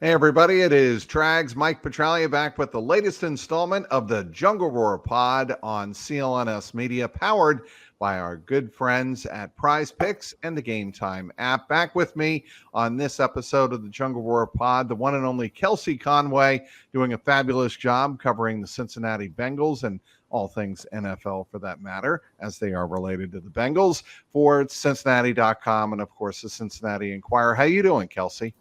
Hey everybody, it is Trags Mike Petralia back with the latest installment of the Jungle Roar Pod on CLNS Media, powered by our good friends at Prize Picks and the Game Time app. Back with me on this episode of the Jungle Roar Pod, the one and only Kelsey Conway, doing a fabulous job covering the Cincinnati Bengals and all things NFL for that matter, as they are related to the Bengals, for Cincinnati.com and of course the Cincinnati Enquirer. How you doing, Kelsey?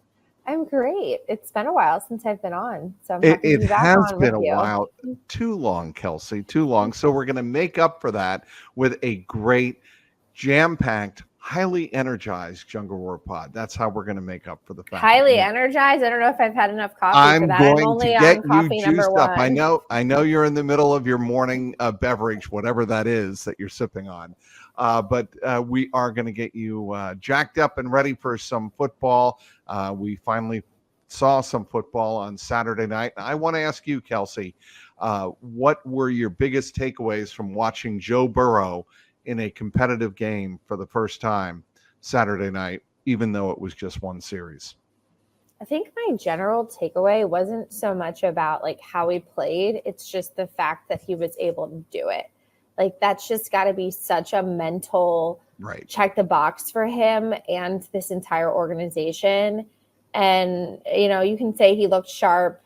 I'm great. It's been a while since I've been on, so I'm happy to be back has on been with a you. while. Too long, Kelsey, too long. So we're going to make up for that with a great, jam-packed, highly energized Jungle Roar Pod. That's how we're going to make up for the fact. Highly energized. I don't know if I've had enough coffee for that. I'm only on coffee number one. I know you're in the middle of your morning beverage, whatever that is that you're sipping on. But we are going to get you jacked up and ready for some football. We finally saw some football on Saturday night. I want to ask you, Kelsey, what were your biggest takeaways from watching Joe Burrow in a competitive game for the first time Saturday night, even though it was just one series? I think my general takeaway wasn't so much about like how he played. It's just the fact that he was able to do it. Like that's just got to be such a mental check the box for him and this entire organization. And, you know, you can say he looked sharp,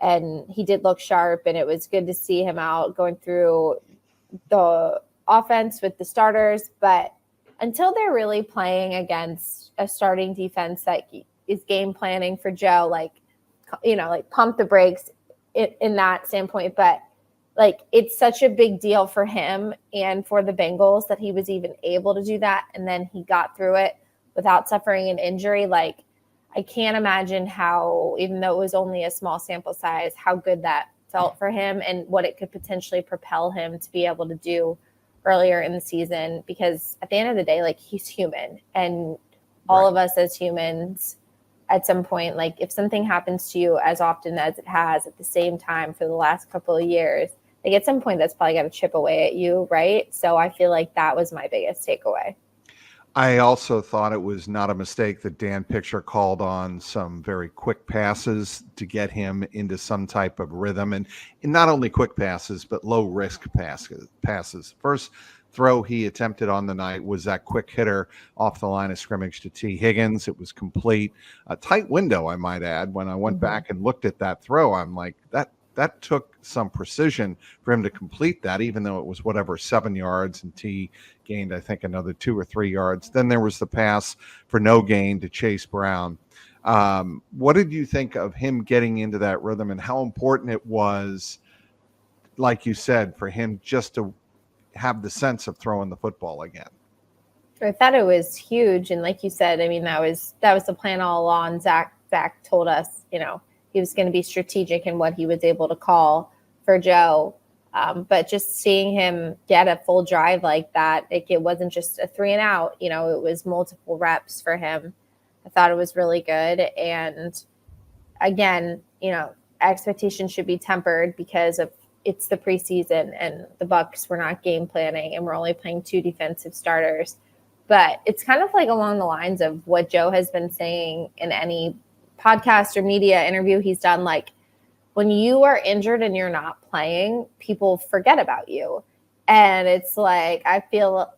and he did look sharp, and it was good to see him out going through the offense with the starters. But until they're really playing against a starting defense that is game planning for Joe, like, you know, like pump the brakes in that standpoint. But like, it's such a big deal for him and for the Bengals that he was even able to do that. And then he got through it without suffering an injury. Like, I can't imagine how, even though it was only a small sample size, how good that felt for him and what it could potentially propel him to be able to do earlier in the season. Because at the end of the day, like, he's human, and all of us as humans at some point, like if something happens to you as often as it has at the same time for the last couple of years, like at some point that's probably got to chip away at you, right? So I feel like that was my biggest takeaway. I also thought it was not a mistake that Dan Pitcher called on some very quick passes to get him into some type of rhythm, and not only quick passes, but low risk passes. First throw he attempted on the night was that quick hitter off the line of scrimmage to T. Higgins. It was complete, a tight window, I might add. When I went back and looked at that throw, I'm like, that took some precision for him to complete that, even though it was 7 yards, and T gained, I think, another 2 or 3 yards. Then there was the pass for no gain to Chase Brown. What did you think of him getting into that rhythm, and how important it was, like you said, for him just to have the sense of throwing the football again? I thought it was huge. And like you said, I mean, that was the plan all along. Zach told us, you know, he was going to be strategic in what he was able to call for Joe. But just seeing him get a full drive like that, like it wasn't just a 3 and out, you know, it was multiple reps for him. I thought it was really good. And again, you know, expectations should be tempered because it's the preseason and the Bucs were not game planning and we're only playing 2 defensive starters. But it's kind of like along the lines of what Joe has been saying in any podcast or media interview he's done. Like, when you are injured and you're not playing, people forget about you. And it's like, I feel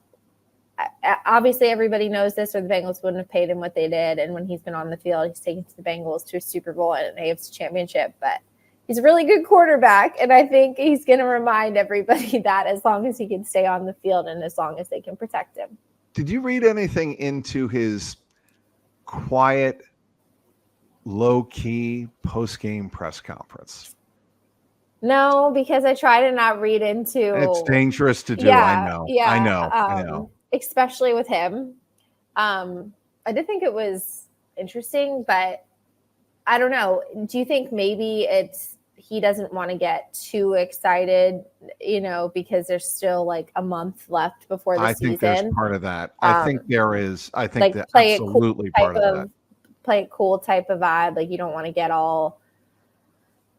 obviously everybody knows this, or the Bengals wouldn't have paid him what they did. And when he's been on the field, he's taken the Bengals to a Super Bowl and an AFC championship. But he's a really good quarterback, and I think he's going to remind everybody that as long as he can stay on the field and as long as they can protect him. Did you read anything into his quiet, low-key post-game press conference? No, because I try to not read into. It's dangerous to do. Yeah, I know. Especially with him. I did think it was interesting, but I don't know. Do you think maybe he doesn't want to get too excited, you know, because there's still like a month left before the season? I think there's part of that. I think there is. I think like that absolutely part of that. Play it cool type of vibe. Like, you don't want to get all,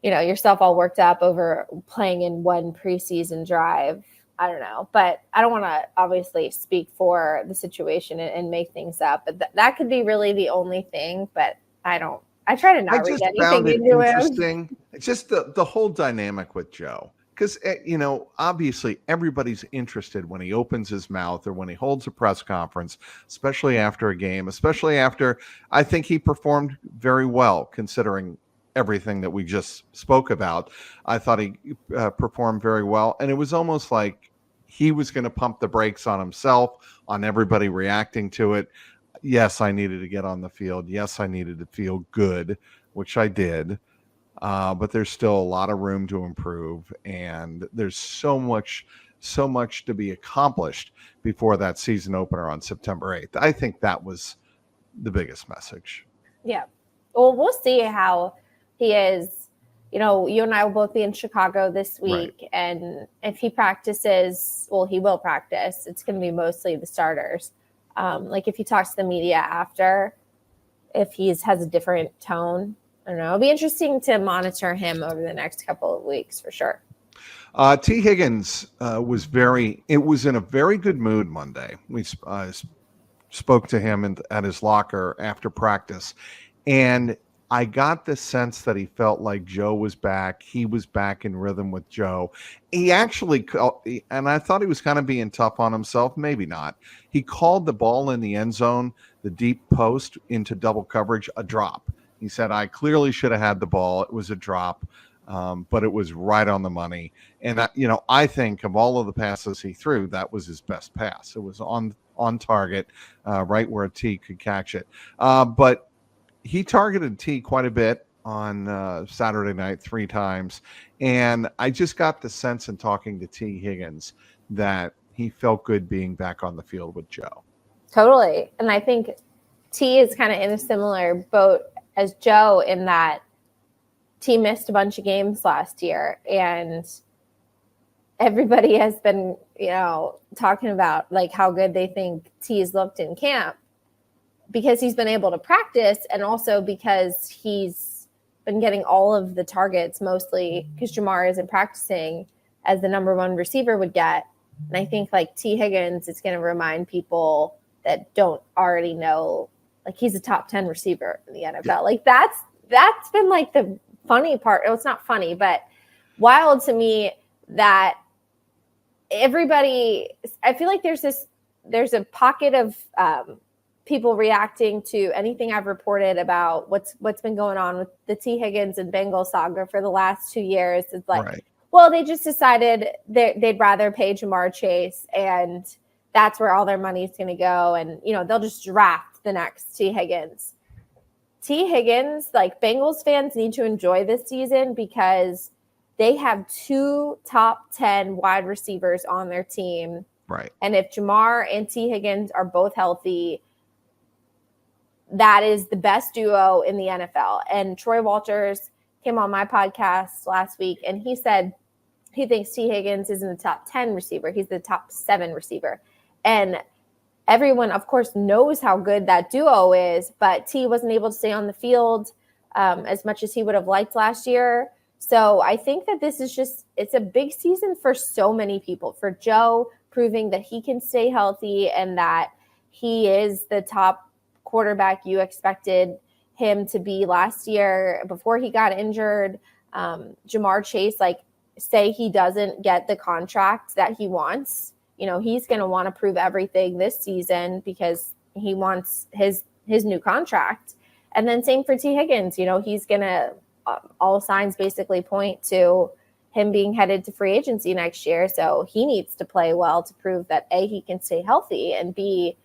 you know, yourself all worked up over playing in one preseason drive. I don't know, but I don't want to obviously speak for the situation and make things up. But that could be really the only thing. But I don't I try to I not read just anything found it into him. interesting. It's just the whole dynamic with Joe. Because, obviously everybody's interested when he opens his mouth or when he holds a press conference, especially after a game, especially after I think he performed very well considering everything that we just spoke about. I thought he performed very well. And it was almost like he was going to pump the brakes on himself, on everybody reacting to it. Yes, I needed to get on the field. Yes, I needed to feel good, which I did. But there's still a lot of room to improve, and there's so much to be accomplished before that season opener on September 8th. I think that was the biggest message. Yeah. Well, we'll see how he is. You and I will both be in Chicago this week, Right. and if he practices, well, he will practice. It's going to be mostly the starters. Like if he talks to the media after, if he has a different tone, I don't know. It'll be interesting to monitor him over the next couple of weeks for sure. T. Higgins was in a very good mood Monday. We spoke to him at his locker after practice, and I got the sense that he felt like Joe was back. He was back in rhythm with Joe. He actually, and I thought he was kind of being tough on himself. Maybe not. He called the ball in the end zone, the deep post into double coverage, a drop. He said, I clearly should have had the ball. It was a drop, but it was right on the money. And, I think of all of the passes he threw, that was his best pass. It was on target, right where a T could catch it. But he targeted T quite a bit on Saturday night 3 times. And I just got the sense in talking to T. Higgins that he felt good being back on the field with Joe. Totally. And I think T is kind of in a similar boat as Joe in that T missed a bunch of games last year. And everybody has been, talking about like how good they think T's looked in camp, because he's been able to practice, and also because he's been getting all of the targets, mostly because Jamar isn't practicing as the number 1 receiver would get. And I think like T. Higgins is going to remind people that don't already know, like he's a top 10 receiver in the NFL. Yeah. Like that's been like the funny part. It's not funny, but wild to me that everybody, I feel like there's a pocket of people reacting to anything I've reported about what's been going on with the T. Higgins and Bengals saga for the last 2 years. It's like, right. Well, they just decided they'd rather pay Jamar Chase, and that's where all their money is going to go. And, they'll just draft the next T. Higgins. T. Higgins, like Bengals fans need to enjoy this season because they have 2 top 10 wide receivers on their team. Right. And if Jamar and T. Higgins are both healthy, that is the best duo in the NFL. And Troy Walters came on my podcast last week, and he said he thinks T. Higgins isn't the top 10 receiver. He's the top 7 receiver. And everyone, of course, knows how good that duo is, but T wasn't able to stay on the field as much as he would have liked last year. So I think that this is it's a big season for so many people. For Joe, proving that he can stay healthy and that he is the top quarterback you expected him to be last year before he got injured. Jamar Chase, say he doesn't get the contract that he wants, he's going to want to prove everything this season because he wants his new contract. And then same for T. Higgins, he's going to, all signs basically point to him being headed to free agency next year. So he needs to play well to prove that A, he can stay healthy, and B,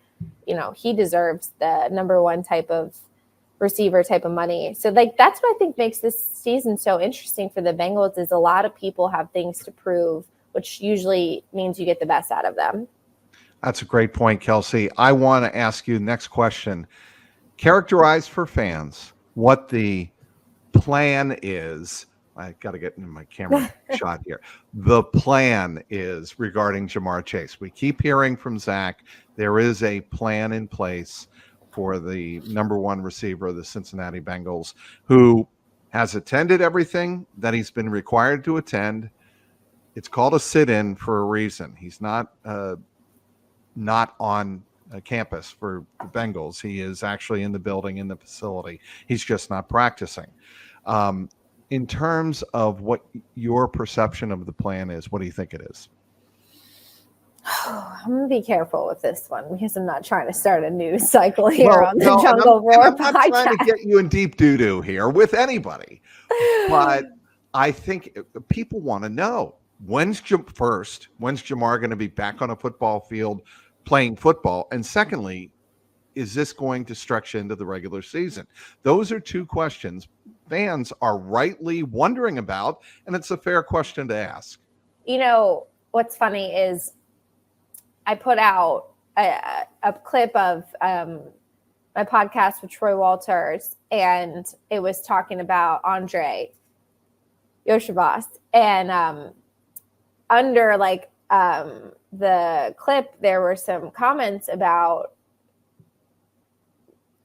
he deserves the number 1 type of receiver type of money. So that's what I think makes this season so interesting for the Bengals is a lot of people have things to prove, which usually means you get the best out of them. That's a great point, Kelsey. I want to ask you the next question. Characterize for fans what the plan is. I got to get in my camera shot here. The plan is regarding Jamar Chase. We keep hearing from Zach. There is a plan in place for the number 1 receiver of the Cincinnati Bengals, who has attended everything that he's been required to attend. It's called a sit-in for a reason. He's not on campus for the Bengals. He is actually in the building, in the facility. He's just not practicing. In terms of what your perception of the plan is, what do you think it is? I'm going to be careful with this one because I'm not trying to start a news cycle here on the Jungle Roar podcast. I'm not trying to get you in deep doo-doo here with anybody, but I think people want to know when's Ja'Marr going to be back on a football field playing football? And secondly, is this going to stretch into the regular season? Those are two questions fans are rightly wondering about, and it's a fair question to ask. You know, what's funny is I put out a clip of my podcast with Troy Walters, and it was talking about Andre Yoshabas. And under the clip, there were some comments about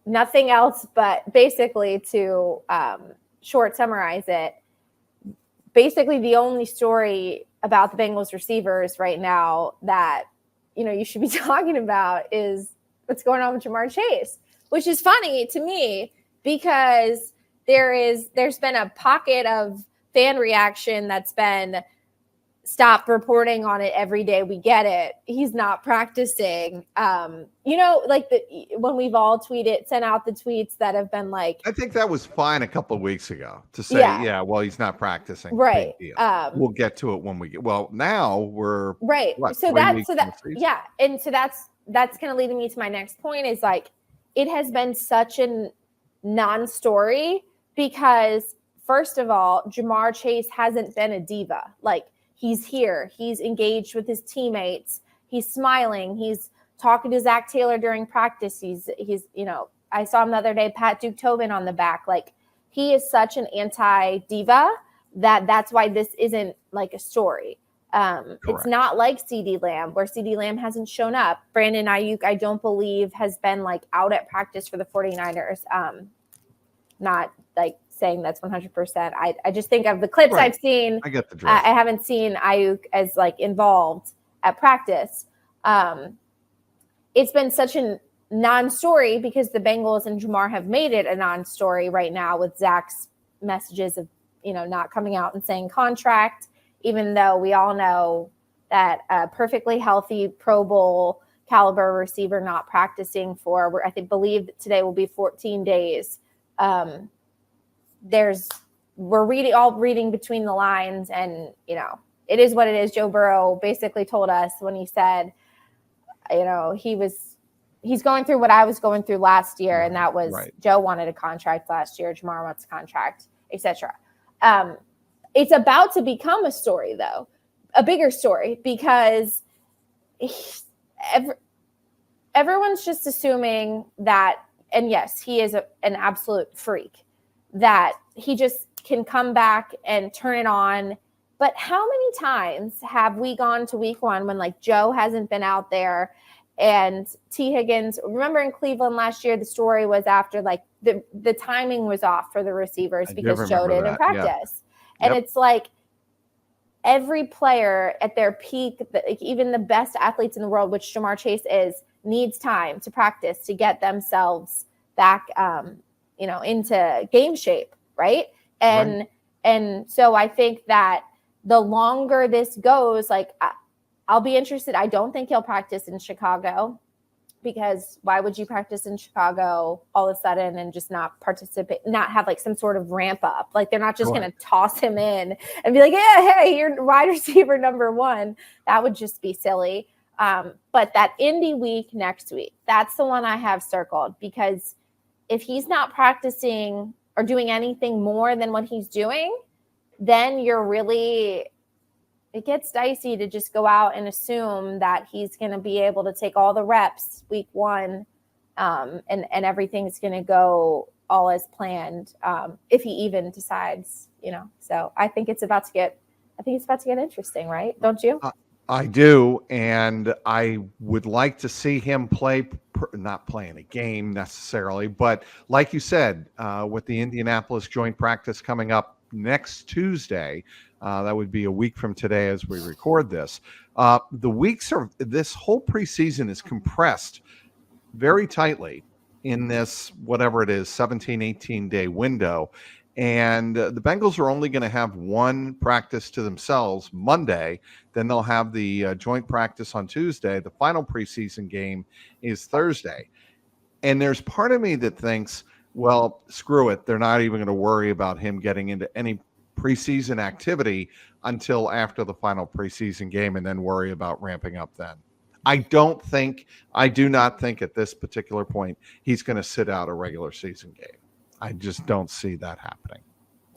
nothing else, but basically to short summarize it, basically the only story about the Bengals receivers right now that you should be talking about is what's going on with Ja'Marr Chase, which is funny to me because there's been a pocket of fan reaction that's been stop reporting on it every day. We get it. He's not practicing. When we've all sent out the tweets that have been like, I think that was fine a couple of weeks ago to say, well, he's not practicing. Right. We'll get to it when we get, now we're right. What, so that's kind of leading me to my next point is like, it has been such a non-story because first of all, Ja'Marr Chase hasn't been a diva. Like, he's here. He's engaged with his teammates. He's smiling. He's talking to Zach Taylor during practice. He's I saw him the other day, Pat Duke Tobin on the back. Like, he is such an anti-diva that's why this isn't like a story. It's not like CeeDee Lamb, where CeeDee Lamb hasn't shown up. Brandon Ayuk, I don't believe, has been like out at practice for the 49ers. Not like saying that's 100%. I just think of the clips I've seen. I get the drift. I haven't seen Ayuk as like involved at practice. It's been such a non-story because the Bengals and Ja'Marr have made it a non-story right now with Zach's messages of, not coming out and saying contract, even though we all know that a perfectly healthy Pro Bowl caliber receiver not practicing for, believe that today will be 14 days. We're reading between the lines, and it is what it is. Joe Burrow basically told us when he said, he's going through what I was going through last year, and that was Joe wanted a contract last year, Ja'Marr wants a contract, etc. It's about to become a story, though, a bigger story, because everyone's just assuming that, and yes, he is an absolute freak, that he just can come back and turn it on. But how many times have we gone to week one when like Joe hasn't been out there and T. Higgins, remember in Cleveland last year, the story was after like the timing was off for the receivers because Joe didn't practice. Yeah. And it's like every player at their peak, even the best athletes in the world, which Ja'Marr Chase is, needs time to practice to get themselves back, into game shape, right? And so I think that the longer this goes, like I'll be interested. I don't think he'll practice in Chicago, because why would you practice in Chicago all of a sudden and just not participate, not have like some sort of ramp up? Like, they're not just going to toss him in and be like, yeah, hey, you're wide receiver number one. That would just be silly. But that Indy week next week, that's the one I have circled, because if he's not practicing or doing anything more than what he's doing, then it gets dicey to just go out and assume that he's going to be able to take all the reps week one, and everything's going to go all as planned, if he even decides, So I think it's about to get interesting, right? Don't you? I do, and I would like to see him not playing a game necessarily, but like you said, with the Indianapolis joint practice coming up next Tuesday, that would be a week from today as we record this. This whole preseason is compressed very tightly in this, whatever it is, 17, 18-day window. And the Bengals are only going to have one practice to themselves Monday. Then they'll have the joint practice on Tuesday. The final preseason game is Thursday. And there's part of me that thinks, well, screw it. They're not even going to worry about him getting into any preseason activity until after the final preseason game and then worry about ramping up then. I do not think at this particular point he's going to sit out a regular season game. I just don't see that happening.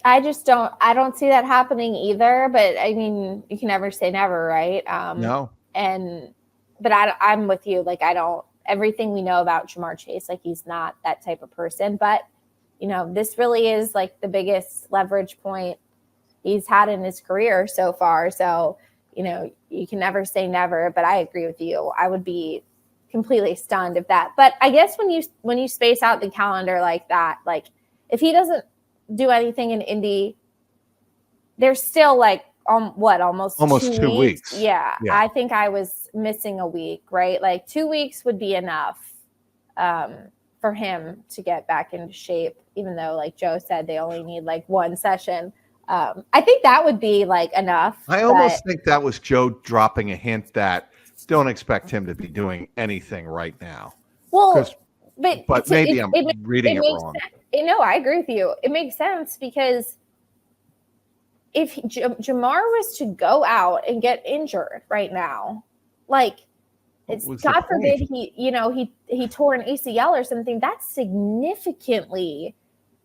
I don't see that happening either, but I mean, you can never say never, right? No. But I'm with you. Like, everything we know about Ja'Marr Chase, like, he's not that type of person, but this really is like the biggest leverage point he's had in his career so far. So, you can never say never, but I agree with you. I would be completely stunned if that, but I guess when you space out the calendar like that, like, if he doesn't do anything in Indy, there's still like, almost 2 weeks. Yeah. I think I was missing a week, right? Like 2 weeks would be enough for him to get back into shape, even though, like Joe said, they only need like one session. I think that would be like enough. I almost think that was Joe dropping a hint that don't expect him to be doing anything right now. Well, but maybe I'm reading it wrong. No, I agree with you. It makes sense because if Ja'Marr was to go out and get injured right now, like, it's God forbid he tore an ACL or something, that significantly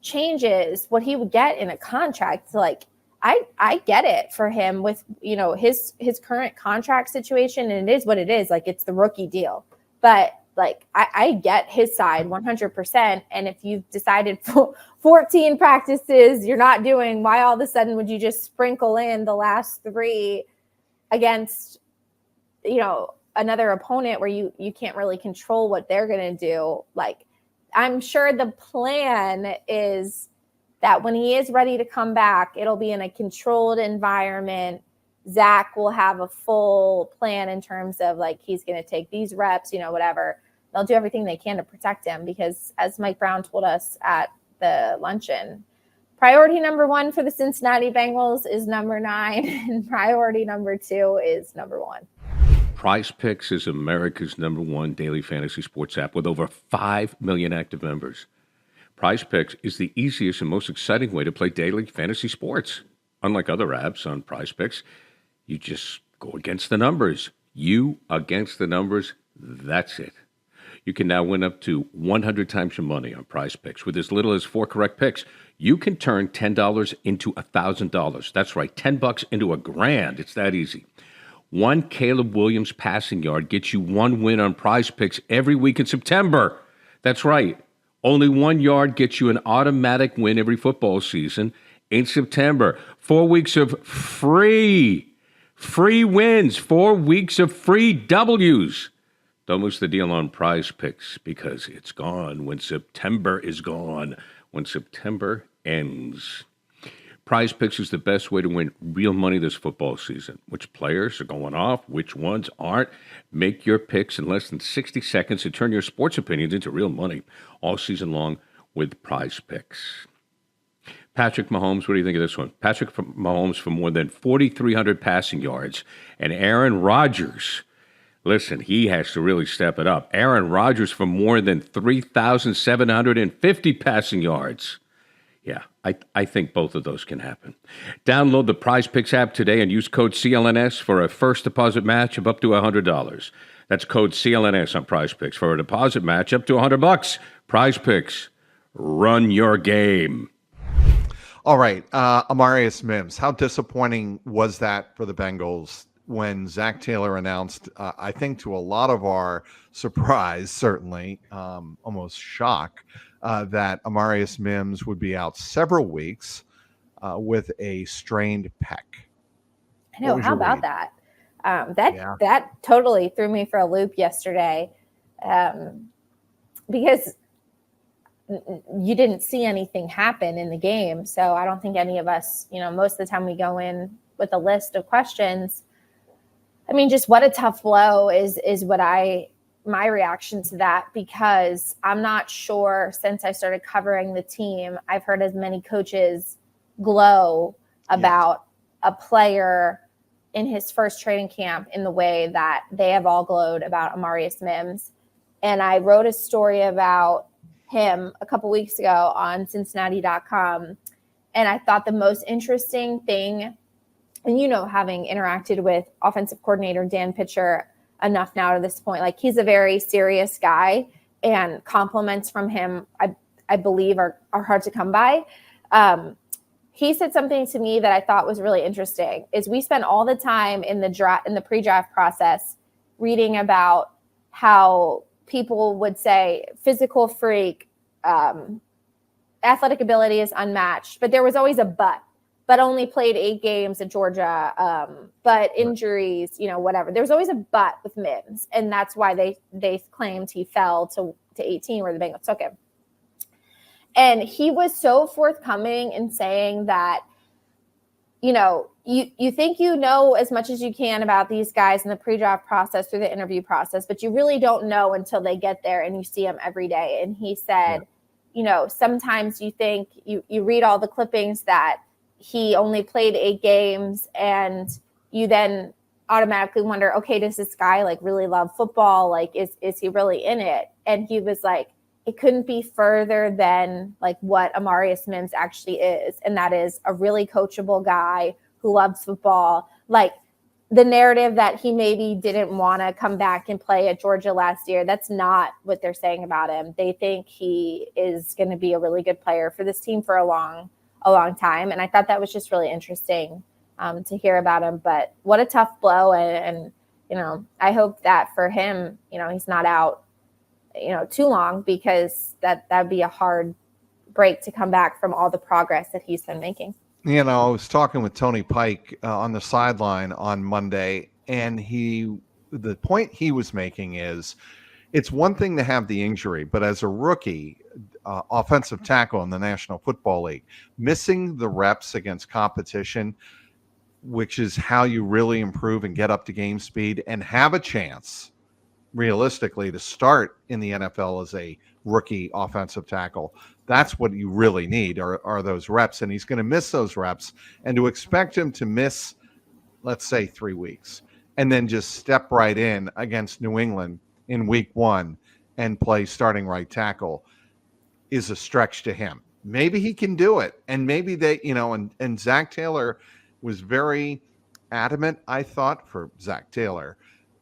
changes what he would get in a contract. Like, I get it for him with his current contract situation, and it is what it is. Like, it's the rookie deal, but like, I get his side 100%. And if you've decided 14 practices you're not doing, why all of a sudden would you just sprinkle in the last 3 against another opponent where you can't really control what they're going to do? Like, I'm sure the plan is that when he is ready to come back, it'll be in a controlled environment. Zach will have a full plan in terms of, like, he's going to take these reps, whatever. They'll do everything they can to protect him because, as Mike Brown told us at the luncheon, priority number 1 for the Cincinnati Bengals is number 9, and priority number 2 is number 1. Prize Picks is America's #1 daily fantasy sports app with over 5 million active members. Prize Picks is the easiest and most exciting way to play daily fantasy sports. Unlike other apps on Prize Picks, you just go against the numbers. You against the numbers, that's it. You can now win up to 100 times your money on Prize Picks. With as little as 4 correct picks, you can turn $10 into $1,000. That's right, $10 into $1,000. It's that easy. 1 Caleb Williams passing yard gets you 1 win on Prize Picks every week in September. That's right. Only 1 yard gets you an automatic win every football season in September. 4 weeks of free wins, 4 weeks of free W's. Don't lose the deal on Prize Picks because it's gone when September is gone, when September ends. Prize Picks is the best way to win real money this football season. Which players are going off, which ones aren't. Make your picks in less than 60 seconds and turn your sports opinions into real money all season long with Prize Picks. Patrick Mahomes, what do you think of this one? Patrick Mahomes for more than 4,300 passing yards. And Aaron Rodgers, listen, he has to really step it up. Aaron Rodgers for more than 3,750 passing yards. Yeah, I think both of those can happen. Download the Prize Picks app today and use code CLNS for a first deposit match of up to $100. That's code CLNS on Prize Picks for a deposit match up to $100. Prize Picks, run your game. All right, Amarius Mims, how disappointing was that for the Bengals when Zach Taylor announced, I think to a lot of our surprise, certainly, almost shock, that Amarius Mims would be out several weeks with a strained pec. I know. How about that? That totally threw me for a loop yesterday because you didn't see anything happen in the game. So I don't think any of us, most of the time we go in with a list of questions. I mean, just what a tough blow is what I my reaction to that, because I'm not sure, since I started covering the team, I've heard as many coaches glow about a player in his first training camp in the way that they have all glowed about Amarius Mims. And I wrote a story about him a couple weeks ago on Cincinnati.com. And I thought the most interesting thing, and having interacted with offensive coordinator Dan Pitcher enough now to this point, like, he's a very serious guy, and compliments from him, I believe, are hard to come by. He said something to me that I thought was really interesting. Is we spent all the time in the pre-draft process reading about how people would say physical freak, athletic ability is unmatched, but there was always a but only played 8 games at Georgia, but injuries, whatever. There was always a but with Mims, and that's why they claimed he fell to 18 where the Bengals took him. And he was so forthcoming in saying that, you think as much as you can about these guys in the pre-draft process through the interview process, but you really don't know until they get there and you see them every day. And he said, sometimes you think you read all the clippings that he only played 8 games, and you then automatically wonder, okay, does this guy really love football? Is he really in it? And he was like, it couldn't be further than what Amarius Mims actually is. And that is a really coachable guy who loves football. The narrative that he maybe didn't want to come back and play at Georgia last year, that's not what they're saying about him. They think he is going to be a really good player for this team for a long time. And I thought that was just really interesting to hear about him. But what a tough blow. And I hope that for him, he's not out too long, because that'd be a hard break to come back from all the progress that he's been making. I was talking with Tony Pike on the sideline on Monday, and the point he was making is, it's one thing to have the injury, but as a rookie offensive tackle in the National Football League, missing the reps against competition, which is how you really improve and get up to game speed and have a chance realistically to start in the NFL as a rookie offensive tackle. That's what you really need are those reps. And he's going to miss those reps. And to expect him to miss, let's say, 3 weeks and then just step right in against New England in week 1 and play starting right tackle is a stretch to him. Maybe he can do it. And maybe they, and Zach Taylor was very adamant, I thought, for Zach Taylor,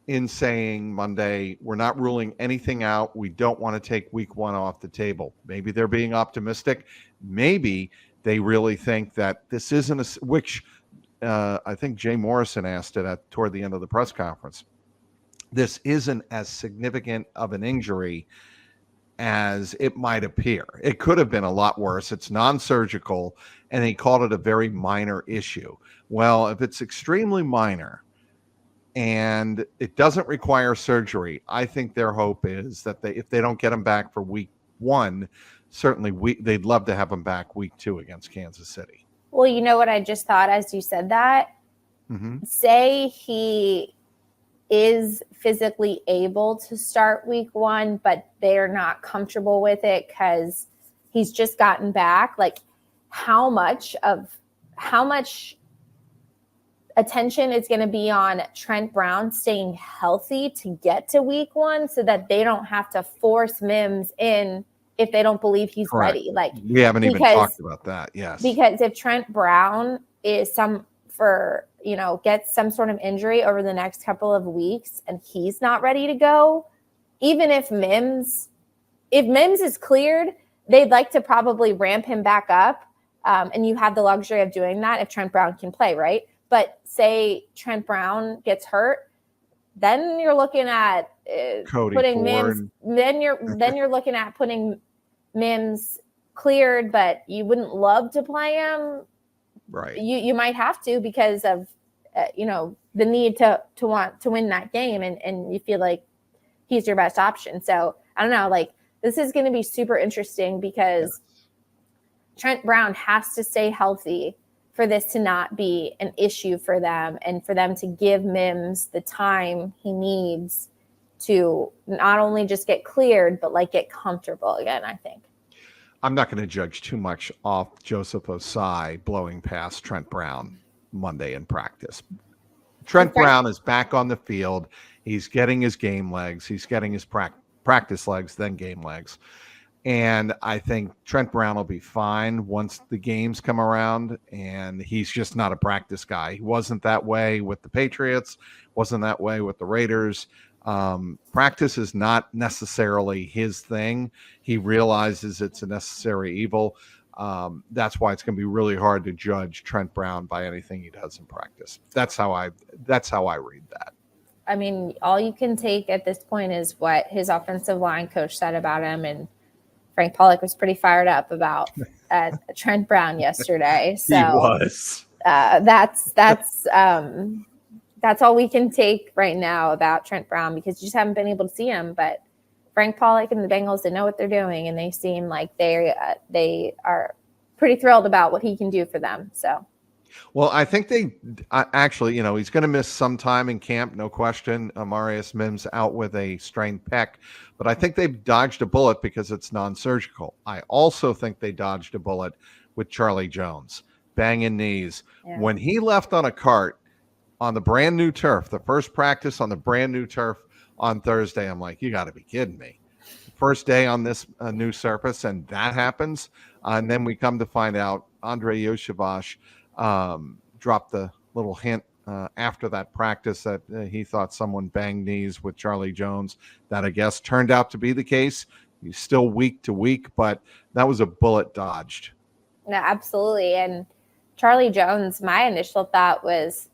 in saying Monday, we're not ruling anything out. We don't want to take week 1 off the table. Maybe they're being optimistic. Maybe they really think that this isn't which I think Jay Morrison asked it toward the end of the press conference. This isn't as significant of an injury as it might appear. It could have been a lot worse. It's non-surgical, and he called it a very minor issue. Well, if it's extremely minor, and it doesn't require surgery, I think their hope is that if they don't get him back for week 1, certainly they'd love to have him back week 2 against Kansas City. Well, you know what I just thought as you said that? Mm-hmm. Say he is physically able to start week 1, but they're not comfortable with it because he's just gotten back. How much attention is going to be on Trent Brown staying healthy to get to week 1 so that they don't have to force Mims in if they don't believe he's ready. We haven't even talked about that. Yes. Because if Trent Brown is gets some sort of injury over the next couple of weeks and he's not ready to go, even if Mims is cleared, they'd like to probably ramp him back up. And you have the luxury of doing that if Trent Brown can play, right? But say Trent Brown gets hurt, then you're looking at putting Mims. Then you're looking at putting Mims cleared, but you wouldn't love to play him. Right. You might have to because of the need to want to win that game, and you feel like he's your best option. So I don't know. This is going to be super interesting because Trent Brown has to stay healthy for this to not be an issue for them and for them to give Mims the time he needs to not only just get cleared, but like get comfortable again, I think. I'm not going to judge too much off Joseph Osai blowing past Trent Brown Monday in practice. Trent Brown is back on the field. He's getting his game legs. He's getting his practice legs, then game legs. And I think Trent Brown will be fine once the games come around, and he's just not a practice guy. He wasn't that way with the Patriots, wasn't that way with the Raiders. Practice is not necessarily his thing. He realizes it's a necessary evil. That's why it's going to be really hard to judge Trent Brown by anything he does in practice. That's how I read that. I mean, all you can take at this point is what his offensive line coach said about him, and Frank Pollock was pretty fired up about Trent Brown yesterday. So he was. That's all we can take right now about Trent Brown, because you just haven't been able to see him. But Frank Pollock and the Bengals, they know what they're doing, and they seem like they are pretty thrilled about what he can do for them. So, well, I think they actually, he's going to miss some time in camp, no question. Amarius Mims out with a strained pec, but I think they've dodged a bullet because it's non-surgical. I also think they dodged a bullet with Charlie Jones, banging knees. Yeah. When he left on a cart on the brand new turf, the first practice on the brand new turf on Thursday, I'm like, you got to be kidding me. First day on this new surface, and that happens. And then we come to find out Andre Yoshivash dropped the little hint after that practice that he thought someone banged knees with Charlie Jones. That, I guess, turned out to be the case. He's still week to week, but that was a bullet dodged. No, absolutely. And Charlie Jones, my initial thought was,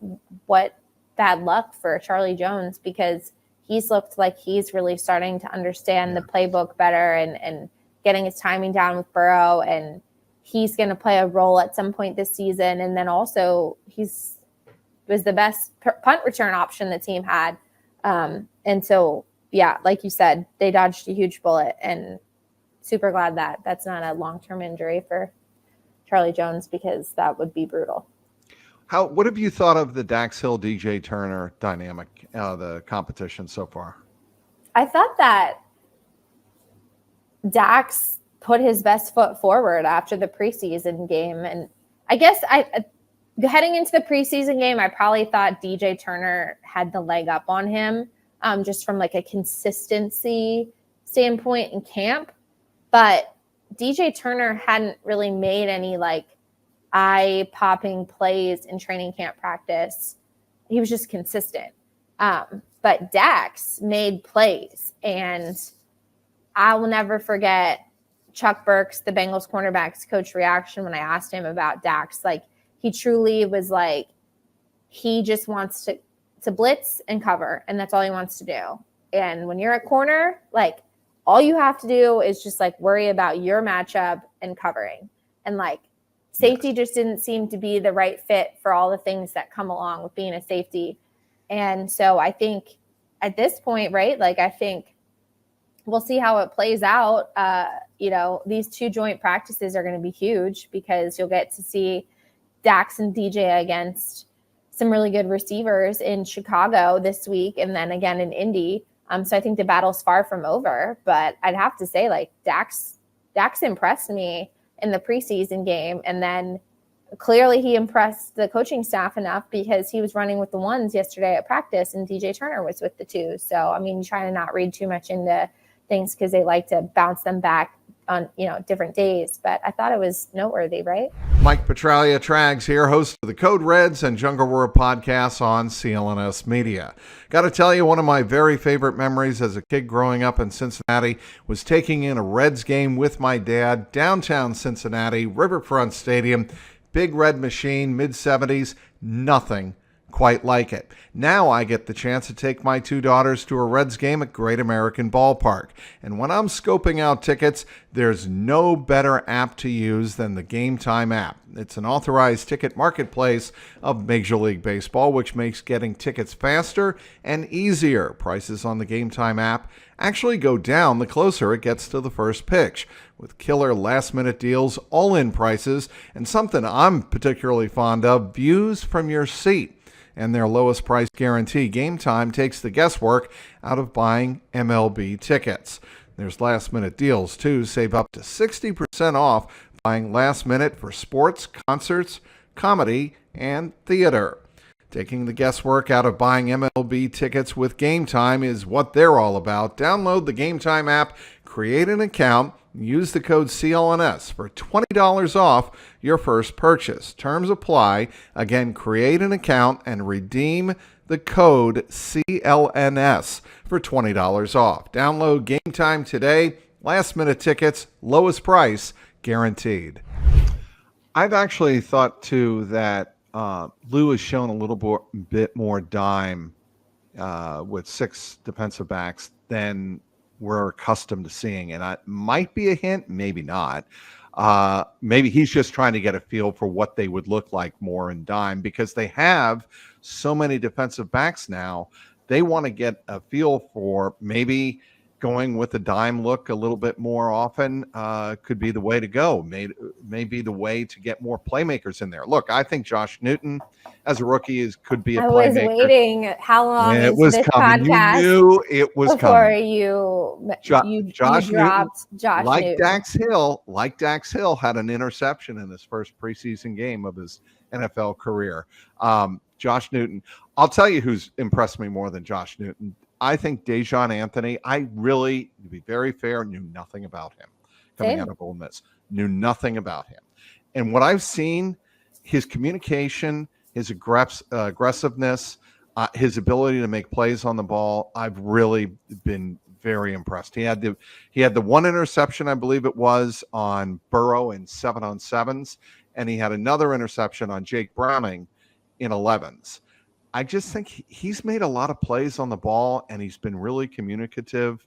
what bad luck for Charlie Jones, because he's looked like he's really starting to understand the playbook better and getting his timing down with Burrow, and he's going to play a role at some point this season. And then also was the best punt return option the team had. And so, yeah, like you said, they dodged a huge bullet, and super glad that that's not a long-term injury for Charlie Jones, because that would be brutal. What have you thought of the Dax Hill, DJ Turner dynamic, the competition so far? I thought that Dax put his best foot forward after the preseason game. And I guess heading into the preseason game, I probably thought DJ Turner had the leg up on him, just from like a consistency standpoint in camp. But DJ Turner hadn't really made any like eye-popping plays in training camp practice. He was just consistent. But Dax made plays, and I will never forget Chuck Burks, the Bengals cornerbacks coach, reaction when I asked him about Dax. Like, he truly was like, he just wants to blitz and cover, and that's all he wants to do. And when you're at corner, like, all you have to do is just like worry about your matchup and covering. And like, safety just didn't seem to be the right fit for all the things that come along with being a safety. And so I think at this point, right, like, I think we'll see how it plays out. These two joint practices are going to be huge, because you'll get to see Dax and DJ against some really good receivers in Chicago this week, and then again in Indy. So I think the battle's far from over, but I'd have to say, like, Dax impressed me in the preseason game. And then clearly he impressed the coaching staff enough, because he was running with the ones yesterday at practice and DJ Turner was with the twos. So, I mean, you try to not read too much into things, because they like to bounce them back on, different days. But I thought it was noteworthy, right? Mike Petralia Trags here, host of the Code Reds and Jungle Roar podcasts on CLNS Media. Got to tell you, one of my very favorite memories as a kid growing up in Cincinnati was taking in a Reds game with my dad, downtown Cincinnati, Riverfront Stadium, big red machine, mid-70s, nothing quite like it. Now I get the chance to take my two daughters to a Reds game at Great American Ballpark. And when I'm scoping out tickets, there's no better app to use than the Game Time app. It's an authorized ticket marketplace of Major League Baseball, which makes getting tickets faster and easier. Prices on the Game Time app actually go down the closer it gets to the first pitch, with killer last-minute deals, all-in prices, and something I'm particularly fond of, views from your seat. and their lowest price guarantee. Game Time takes the guesswork out of buying MLB tickets. There's last-minute deals, too. Save up to 60% off buying last minute for sports, concerts, comedy, and theater. Taking the guesswork out of buying MLB tickets with Game Time is what they're all about. Download the Game Time app, create an account, and use the code CLNS for $20 off your first purchase. Terms apply. Again, create an account and redeem the code CLNS for $20 off. Download Game Time today. Last minute tickets, lowest price, guaranteed. I've actually thought, too, that Lou has shown a little bit more dime with 6 defensive backs than we're accustomed to seeing. And it might be a hint, maybe not. Maybe he's just trying to get a feel for what they would look like more in dime, because they have so many defensive backs now. They want to get a feel for maybe going with the dime look a little bit more often could be the way to go. Maybe the way to get more playmakers in there. Look, I think Josh Newton, as a rookie, could be a playmaker. I was waiting. How long it is was this coming. podcast? You knew it was before coming. you Josh dropped Newton, Josh like Newton. Dax Hill, had an interception in his first preseason game of his NFL career. Josh Newton. I'll tell you who's impressed me more than Josh Newton. I think Dejon Anthony, I really, to be very fair, knew nothing about him coming out of Ole Miss. Knew nothing about him. And what I've seen, his communication, his aggressiveness, his ability to make plays on the ball, I've really been very impressed. He had the one interception, I believe it was, on Burrow in 7-on-7s, and he had another interception on Jake Browning in 11s. I just think he's made a lot of plays on the ball, and he's been really communicative.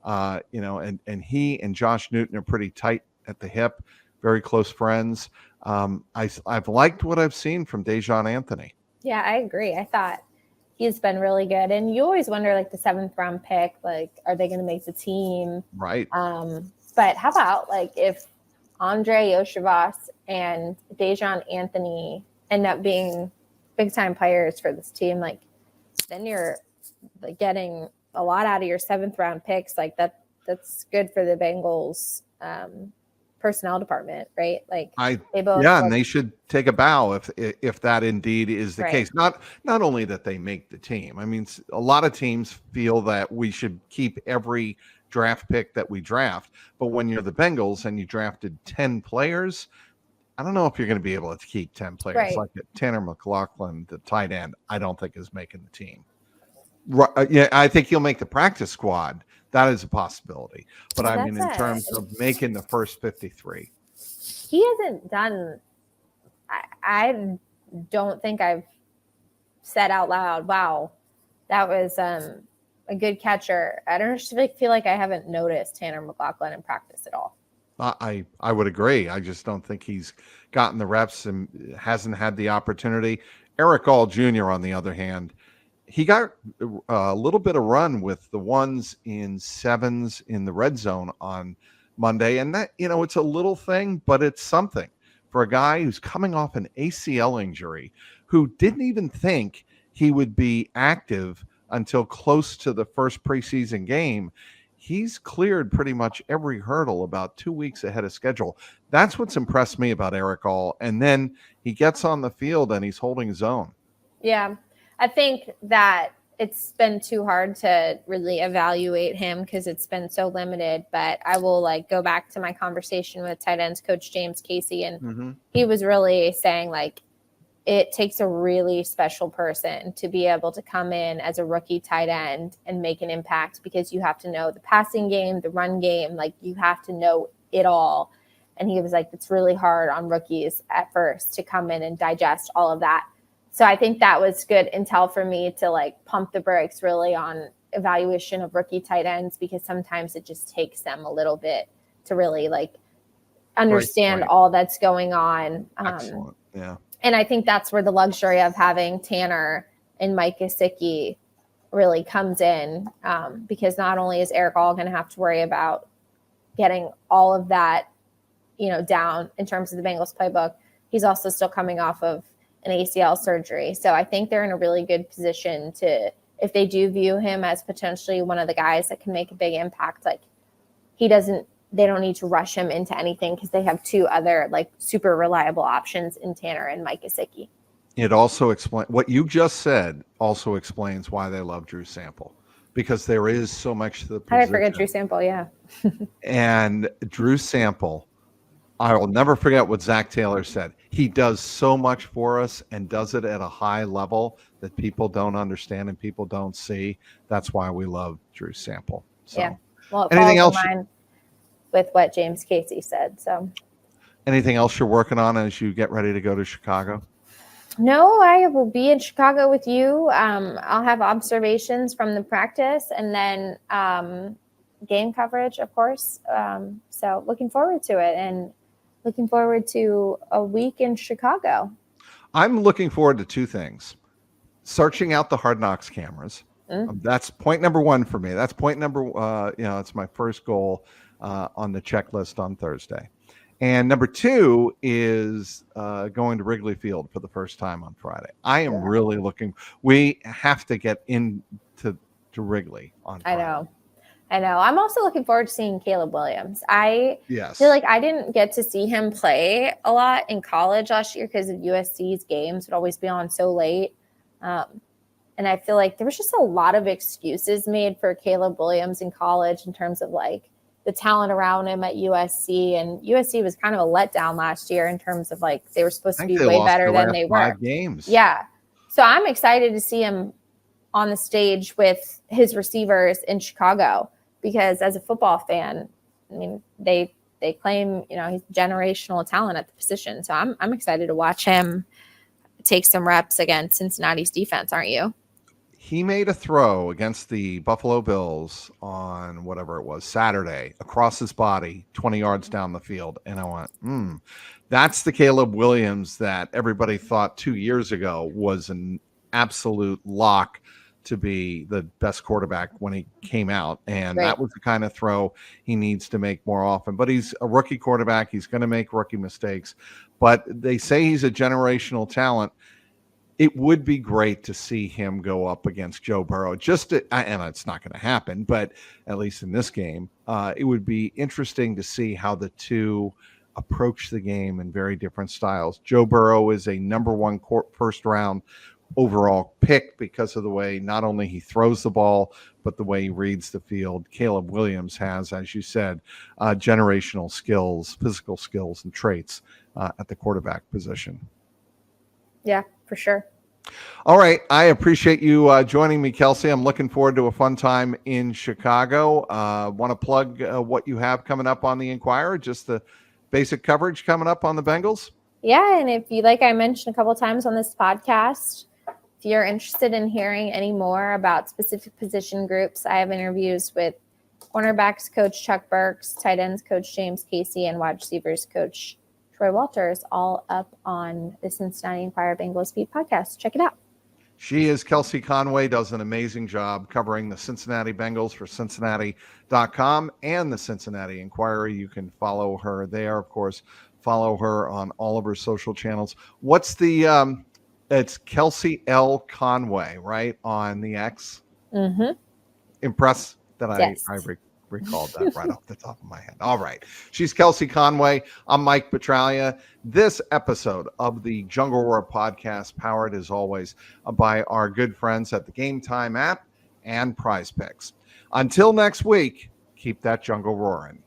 And he and Josh Newton are pretty tight at the hip, very close friends. I've liked what I've seen from Dejon Anthony. Yeah, I agree. I thought he's been really good. And you always wonder, like, the 7th round pick, like, are they going to make the team? Right. But how about, like, if Andre Yoshivas and Dejon Anthony end up being big-time players for this team, like, then you're like getting a lot out of your 7th round picks. Like, that's good for the Bengals personnel department, right? Like, and they should take a bow if that indeed is the right. case. Not only that they make the team. I mean, a lot of teams feel that we should keep every draft pick that we draft, but when you're the Bengals and you drafted 10 players, I don't know if you're going to be able to keep 10 players. Right. Like Tanner McLaughlin, the tight end, I don't think is making the team. Yeah, I think he'll make the practice squad. That is a possibility. But I mean, in terms of making the first 53. He hasn't done – I don't think I've said out loud, wow, that was a good catcher. I don't feel like I haven't noticed Tanner McLaughlin in practice at all. I would agree. I just don't think he's gotten the reps and hasn't had the opportunity. Eric All Jr., on the other hand, he got a little bit of run with the 1s in 7s in the red zone on Monday. And that, it's a little thing, but it's something for a guy who's coming off an ACL injury, who didn't even think he would be active until close to the first preseason game. He's cleared pretty much every hurdle about 2 weeks ahead of schedule. That's what's impressed me about Eric All. And then he gets on the field and he's holding his own. Yeah, I think that it's been too hard to really evaluate him because it's been so limited. But I will go back to my conversation with tight ends coach James Casey, and he was really saying it takes a really special person to be able to come in as a rookie tight end and make an impact, because you have to know the passing game, the run game, you have to know it all. And he was like, it's really hard on rookies at first to come in and digest all of that. So I think that was good intel for me to pump the brakes really on evaluation of rookie tight ends, because sometimes it just takes them a little bit to really understand all that's going on. Excellent. Yeah. And I think that's where the luxury of having Tanner and Mike Gesicki really comes in, because not only is Eric All going to have to worry about getting all of that, down in terms of the Bengals playbook, he's also still coming off of an ACL surgery. So I think they're in a really good position to, if they do view him as potentially one of the guys that can make a big impact, like they don't need to rush him into anything because they have two other like super reliable options in Tanner and Mike Gesicki. It also explains what you just said, also explains why they love Drew Sample, because there is so much to the position. How did I forget Drew Sample? Yeah. And Drew Sample, I will never forget what Zach Taylor said. He does so much for us and does it at a high level that people don't understand and people don't see. That's why we love Drew Sample. So, yeah. Well, it anything falls else in line with what James Casey said. So, anything else you're working on as you get ready to go to Chicago? No, I will be in Chicago with you. I'll have observations from the practice and then game coverage, of course. So looking forward to it and looking forward to a week in Chicago. I'm looking forward to two things. Searching out the Hard Knocks cameras. That's point number one for me. That's point number, it's my first goal on the checklist on Thursday. And number two is going to Wrigley Field for the first time on Friday. I am really looking. We have to get into Wrigley on Friday. I know. I'm also looking forward to seeing Caleb Williams. I feel like I didn't get to see him play a lot in college last year because of USC's games would always be on so late. And I feel like there was just a lot of excuses made for Caleb Williams in college in terms of like the talent around him at USC, and USC was kind of a letdown last year in terms of like they were supposed to be way better than they were. 5 games. Yeah. So I'm excited to see him on the stage with his receivers in Chicago because as a football fan, I mean, they claim, he's generational talent at the position. So I'm excited to watch him take some reps against Cincinnati's defense, aren't you? He made a throw against the Buffalo Bills on whatever it was, Saturday, across his body, 20 yards down the field. And I went, that's the Caleb Williams that everybody thought 2 years ago was an absolute lock to be the best quarterback when he came out. And that was the kind of throw he needs to make more often. But he's a rookie quarterback. He's going to make rookie mistakes. But they say he's a generational talent. It would be great to see him go up against Joe Burrow. And it's not going to happen, but at least in this game, it would be interesting to see how the two approach the game in very different styles. Joe Burrow is a number one first round overall pick because of the way not only he throws the ball, but the way he reads the field. Caleb Williams has, as you said, generational skills, physical skills, and traits at the quarterback position. Yeah, for sure. All right. I appreciate you joining me, Kelsey. I'm looking forward to a fun time in Chicago. Want to plug what you have coming up on the Enquirer, just the basic coverage coming up on the Bengals? Yeah, and if you, like I mentioned a couple of times on this podcast, if you're interested in hearing any more about specific position groups, I have interviews with cornerbacks coach Chuck Burks, tight ends coach James Casey, and wide receivers coach Troy Walters, all up on the Cincinnati Enquirer Bengals Beat podcast. Check it out. She is Kelsey Conway, does an amazing job covering the Cincinnati Bengals for Cincinnati.com and the Cincinnati Enquirer. You can follow her there, of course. Follow her on all of her social channels. What's the it's Kelsey L. Conway, right, on the X? Mm-hmm. Impressed that I recalled that right off the top of my head. All right. She's Kelsey Conway. I'm Mike Petralia. This episode of the Jungle Roar podcast, powered as always by our good friends at the Game Time app and Prize Picks. Until next week, keep that jungle roaring.